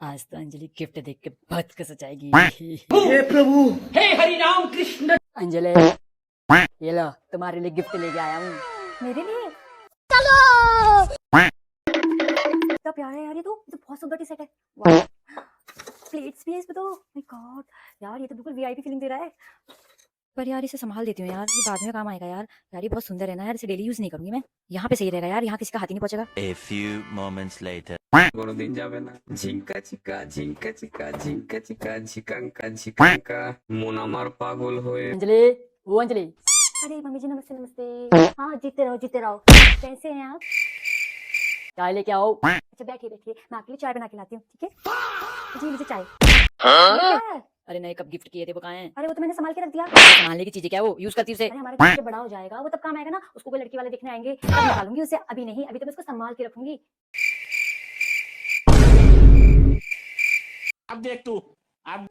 आज तो अंजलि गिफ्ट देख के बहुत खुश हो जाएगी। हे प्रभु, हे हरि राम कृष्ण। अंजलि ये लो तुम्हारे लिए गिफ्ट लेके आया हूँ। मेरे लिए चलो। कितना प्यारा है यार, ये तो बहुत सुंदर टी शर्ट है। वाह, प्लेट्स भी है इसमें तो। माय गॉड यार, ये तो बिल्कुल वीआईपी फीलिंग दे रहा है। पर यार इसे संभाल देती हूँ यार, ये बाद में काम आएगा यार। यार ये बहुत सुंदर है ना यार, इसे डेली यूज नहीं करूंगी मैं। यहाँ पे सही रहेगा यार, यहाँ किसी का हाथ ही नहीं पहुंचेगा। A few moments later. কোনোদিন যাবে না। ঝিঙ্কা চিকা ঝিঙ্কা চিকা ঝিঙ্কা চিকা ঝিকাঙ্কা ঝিকাঙ্কা মন আমার পাগল হয়ে। अंजलि वो अंजलि अरे मम्मी जी नमस्ते नमस्ते। हाँ जीते रहो जीते रहो। कैसे हैं आप? चाय लेके आओ। अच्छा बैठिए बैठिए, मैं आपके लिए चाय बना के लाती हूँ, ठीक है जी। मुझे चाय। ये क्या है? अरे नए कप गिफ्ट किए थे, वो कहाँ हैं? अरे वो तो मैंने संभाल के रख दिया। संभालने की चीजें क्या है, वो यूज करती उसे। अरे हमारा बच्चा बड़ा हो जाएगा, वो तब काम आएगा ना, उसको कोई लड़की वाले देखने आएंगे, तब निकालूंगी उसे। अभी नहीं, अभी तो मैं उसको संभाल के रखूंगी। अब देख तू अब